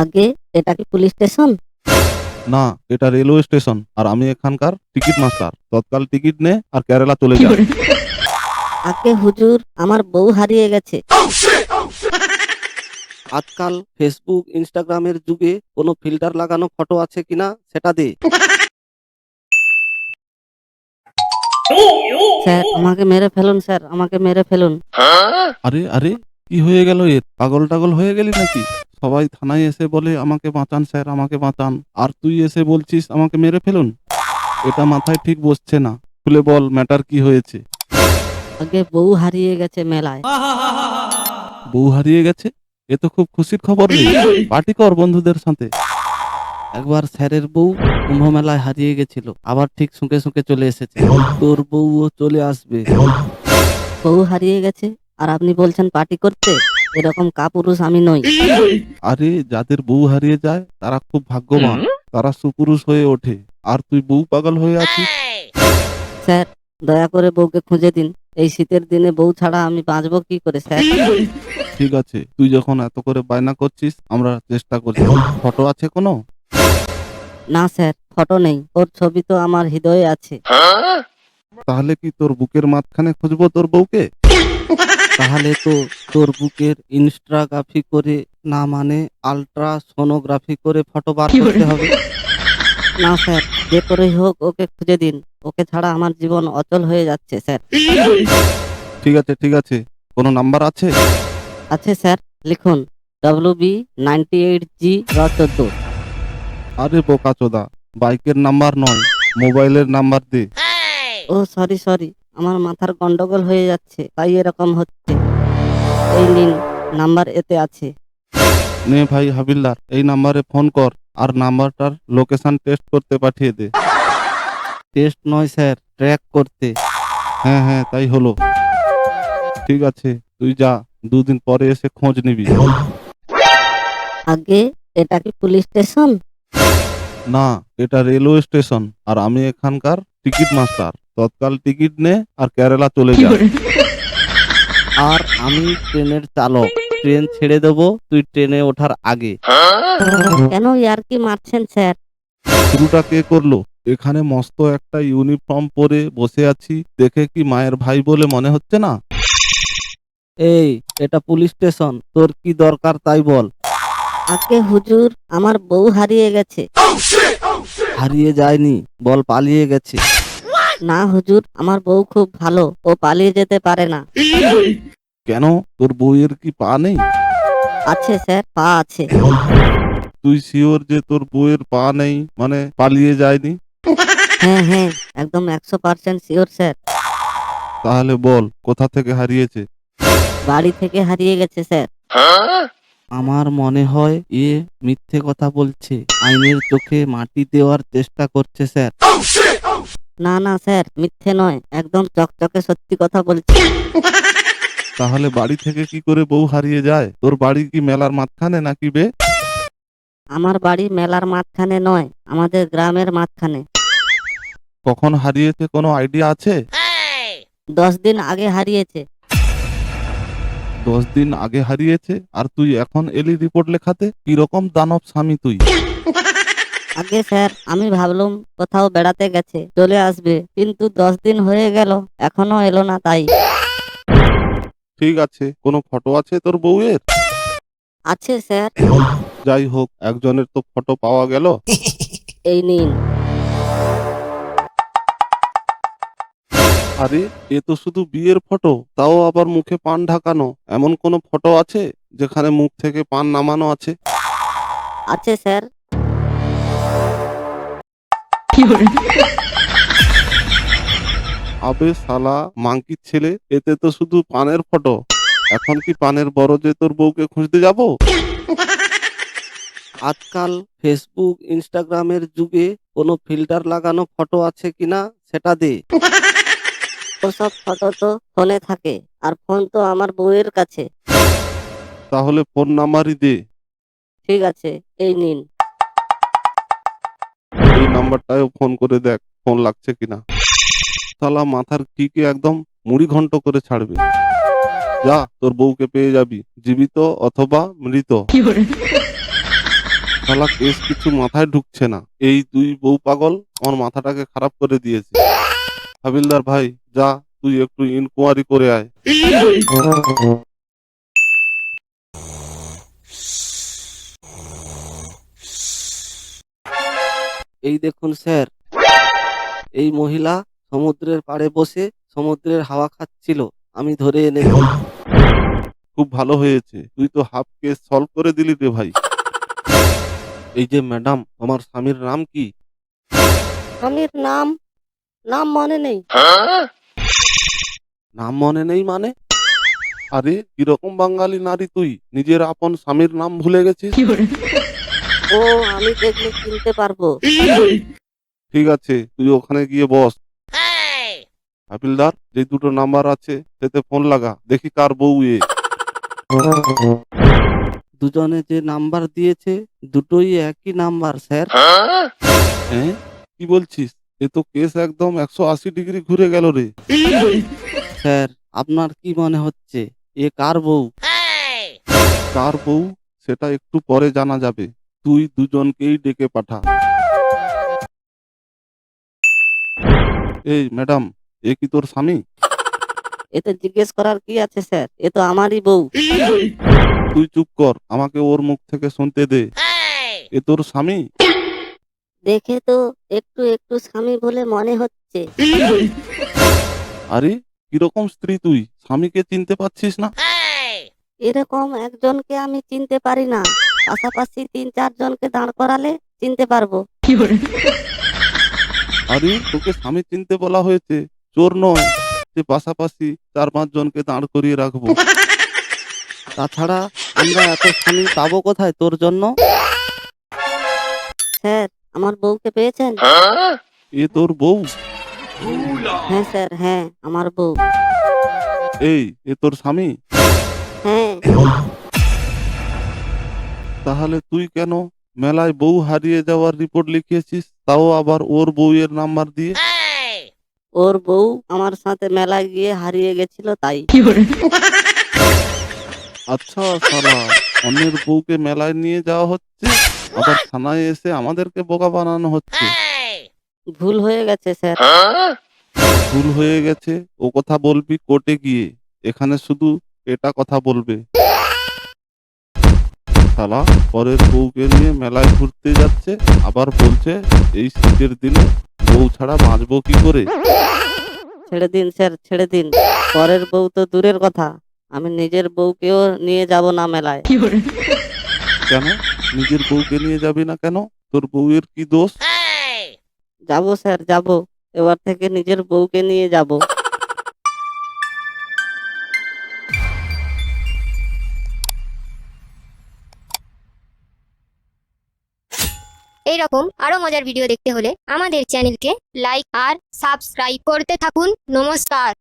আগে এটা কি পুলিশ স্টেশন? না, এটা রেলওয়ে স্টেশন আর আমি এখানকার টিকিট মাস্টার। তৎকাল টিকিট নে আর কেরালা চলে যা। আগে হুজুর, আমার বউ হারিয়ে গেছে। আজকাল ফেসবুক ইনস্টাগ্রামের যুগে কোনো ফিল্টার লাগানো ফটো আছে কিনা সেটা দে। স্যার আমাকে মেরে ফেলুন, স্যার আমাকে মেরে ফেলুন। আরে আরে, কি হয়ে গেল এর? পাগল টাগল হয়ে গেলি নাকি? সবাই থানায় এসে বলে আমাকে বাঁচান স্যার, আমাকে বাঁচান, আর তুই এসে বলছিস আমাকে মেরে ফেলুন। এটা মাথায় ঠিক বসছে না। খুলে বল ম্যাটার কি হয়েছে। আগে বউ হারিয়ে গেছে মেলায়। বউ হারিয়ে গেছে? এ তো খুব খুশির খবর রে। পার্টি কর বন্ধুদের সাথে। একবার স্যারের বউ কুম্ভ মেলায় হারিয়ে গেছিল, আবার ঠিক শুঁকে শুঁকে চলে এসেছে। তোর বউও চলে আসবে। বউ হারিয়ে গেছে আর আপনি বলছেন পার্টি করতে? এরকম কাপুরুষ আমি নই। আরে, যাদের বউ হারিয়ে যায় তারা খুব ভাগ্যবান, তারা সুপুরুষ হয়ে ওঠে। আর তুই বউ পাগল হয়ে আছিস। স্যার দয়া করে বউকে খুঁজে দিন। এই শীতের দিনে বউ ছাড়া আমি বাঁচবো কি করে স্যার? ঠিক আছে, তুই যখন এত করে বায়না করছিস আমরা চেষ্টা করছি। ফটো আছে কোনো? না স্যার, ফটো নেই, ওর ছবি তো আমার হৃদয়ে আছে। তাহলে কি তোর বুকের মাঝখানে খুঁজবো তোর বউকে? তাহলে তো তোর বুকের ইনস্ট্রাগ্রাফি করে, না মানে আলট্রাসোনোগ্রাফি করে ফটো বার করতে হবে। না স্যার, যে করেই হোক ওকে খুঁজে দিন। ওকে ছাড়া আমার জীবন অচল হয়ে যাচ্ছে স্যার। ঠিক আছে ঠিক আছে, কোনো নাম্বার আছে? আছে স্যার, লিখুন WB98G14। আরে বোকাচোদা, বাইকের নাম্বার নয়, মোবাইলের নাম্বার দে। ও সরি সরি, আমার মাথার গন্ডগোল হয়ে যাচ্ছে তাই এরকম হচ্ছে। এই নিন, নাম্বার এতে আছে। নে ভাই হাবিলদার, এই নাম্বারে ফোন কর আর নাম্বারটার লোকেশন টেস্ট করতে পাঠিয়ে দে। টেস্ট নয় স্যার, ট্র্যাক করতে। হ্যাঁ হ্যাঁ, তাই হলো। ঠিক আছে, তুই যা, দুদিন পরে এসে খোঁজ নিবি। আগে এটা কি পুলিশ স্টেশন? না, এটা রেলওয়ে স্টেশন আর আমি এখানকার টিকিট মাস্টার। তৎকাল টিকিট নে আর কেরালা চলে যা। আর আমি ট্রেনের চালক। ট্রেন ছেড়ে দেবো তুই ট্রেনে ওঠার আগে। কেন ইয়ার্কি মারছেন স্যার? শুরুটা কে করলো? এখানে মস্ত একটা ইউনিফর্ম পরে বসে আছি দেখে কি মায়ের ভাই বলে মনে হচ্ছে না? এই, এটা পুলিশ স্টেশন, তোর কি দরকার তাই বল। আগে হুজুর, আমার বউ হারিয়ে গেছে। হারিয়ে যায়নি, বল পালিয়ে গেছে। না হুজুর, আমার বউ খুব ভালো, ও পালিয়ে যেতে পারে না। কেন, তোর বউয়ের কি পা নেই? আছে স্যার, পা আছে। তুই শিওর যে তোর বউয়ের পা নেই, মানে পালিয়ে যায়নি? হ্যাঁ হ্যাঁ, একদম 100% শিওর স্যার। তাহলে বল কোথা থেকে হারিয়েছে? বাড়ি থেকে হারিয়ে গেছে স্যার। আমার মনে হয় এ মিথ্যে কথা বলছে, আইনের চোখে মাটি দেওয়ার চেষ্টা করছে স্যার। না না স্যার, মিথ্যে নয়, একদম চকচকে সত্যি কথা বলছি। তাহলে বাড়ি থেকে কি করে বউ হারিয়ে যায়? তোর বাড়ি কি মেলার মাঝখানে নাকি বে? আমার বাড়ি মেলার মাঝখানে নয়, আমাদের গ্রামের মাঝখানে। কখন হারিয়েছে কোনো আইডিয়া আছে? 10 দিন আগে হারিয়েছে। 10 দিন আগে হারিয়েছে আর তুই এখন এলি রিপোর্ট লেখাতে? কিরকম দানব স্বামী তুই! আগে স্যার, আমি ভাবলাম কোথাও বেড়াতে গেছে, চলে আসবে, কিন্তু 10 দিন হয়ে গেল, এখনো এলো না তাই। ঠিক আছে, কোনো ফটো আছে তোর বউয়ের? আছে স্যার, যাই হোক, একজনের তো ফটো পাওয়া গেল। এই নিন। আরে, এ তো শুধু বিয়ের ফটো, তাও আবার মুখে পান ঢাকানো। এমন কোনো ফটো আছে যেখানে মুখ থেকে পান নামানো আছে? আছে স্যার। আবে শালা মাংকির ছেলে, এতে তো শুধু পানের ফটো। এখন কি পানের বড় যে তোর বউকে খুঁজতে যাব? আজকাল ফেসবুক ইনস্টাগ্রামের যুগে কোনো ফিল্টার লাগানো ফটো আছে কিনা সেটা দে। ওসব ফটো তো ফোনে থাকে, আর ফোন তো আমার বউয়ের কাছে। তাহলে ফোন নাম্বারই দে। ঠিক আছে, এই নিন। এই নাম্বারটায়ও ফোন করে দেখ ফোন লাগছে কিনা। শালা মাথার কিকে একদম মুড়ি ঘন্ট করে ছাড়বে। যা, তোর বউকে পেয়ে যাবি, জীবিত অথবা মৃত। শালা কেস কিছু মাথায় ঢুকছে না। এই দুই বউ পাগল আমার মাথাটাকে খারাপ করে দিয়েছে। হাবিলদার ভাই যা, তুই একটু ইনকোয়ারি করে আয়। এই দেখুন স্যার, এই মহিলা সমুদ্রের পাড়ে বসে সমুদ্রের হাওয়া খাচ্ছিল, আমি ধরে এনেছি। খুব ভালো হয়েছে, তুই তো হাফ কেস সলভ করে দিলি রে ভাই। এই যে ম্যাডাম, আমার স্বামীর নাম কি? স্বামীর নাম নাম মনে নেই। নাম মনে নেই মানে? আরে কিরকম বাঙালি নারী তুই, নিজের আপন স্বামীর নাম ভুলে গেছিস? ও আমি দেখলে চিনতে পারবো। ঠিক আছে, তুই ওখানে গিয়ে বস। হাবিলদার, যে দুটো নাম্বার আছে সেতে ফোন লাগা, দেখি কার বউ এ। দুজনে যে নাম্বার দিয়েছে দুটোই একই নাম্বার স্যার। হ্যাঁ, কি বলছিস? এ তো কেস একদম 180 ডিগ্রি ঘুরে গেল রে। স্যার, আপনার কি মনে হচ্ছে এ কার বউ? কার বউ সেটা একটু পরে জানা যাবে, তুই দুজনকেই ডেকে পাঠা। এই ম্যাডাম, এ কি তোর স্বামী? এতে জিজ্ঞেস করার কি আছে স্যার, এ তো আমারই বউ। তুই চুপ কর, আমাকে ওর মুখ থেকে শুনতে দে। এ তোর স্বামী? দেখে তো একটু একটু স্বামী বলে মনে হচ্ছে। আরে কিরকম স্ত্রী তুই, স্বামীকে চিনতে পারছিস না? এরকম একজনকে আমি চিনতে পারি না, পাশাপাশি 3-4 জনকে দাঁড় করালে চিনতে পারবো। আরে তোকে স্বামী চিনতে বলা হয়েছে, চোর নয় যে পাশাপাশি 4-5 জনকে দাঁড় করিয়ে রাখবো। তাছাড়া আমরা এত স্বামী পাবো কোথায় তোর জন্য? স্যার, আমার বউকে পেয়েছেন? এ তোর বউ? হ্যাঁ স্যার, হ্যাঁ আমার বউ। এই, এ তোর স্বামী? হ্যাঁ। তাহলে তুই কেন মেলায় বউ হারিয়ে যাওয়ার রিপোর্ট লিখিয়েছিস, তাও আবার ওর বউয়ের নাম্বার দিয়ে? ওর বউ আমার সাথে মেলায় গিয়ে হারিয়ে গেছিল তাই। আচ্ছা শালা, অন্যের বউকে মেলায় নিয়ে যাওয়া হচ্ছে, আবার থানায় এসে আমাদেরকে বোকা বানানো হচ্ছে। ভুল হয়ে গেছে স্যার। ভুল হয়ে গেছে ও কথা বলবি কোর্টে গিয়ে, এখানে শুধু এটা কথা বলবে। শালা পরের বউকে নিয়ে মেলায় ঘুরতে যাচ্ছে, আবার বলছে এই শীতের দিনে বউ ছাড়া বাঁচবো কি করে। ছেড়ে দিন স্যার, ছেড়ে দিন। পরের বউ তো দূরের কথা, আমি নিজের বউকেও নিয়ে যাব না মেলায়। কেন নিজের বউকে নিয়ে যাবি না কেন? তোর বউয়ের কি দোষ? যাব স্যার, যাব। এবার থেকে নিজের বউকে নিয়ে যাব। এই রকম আরো মজার ভিডিও দেখতে হলে আমাদের চ্যানেলকে লাইক আর সাবস্ক্রাইব করতে থাকুন। নমস্কার।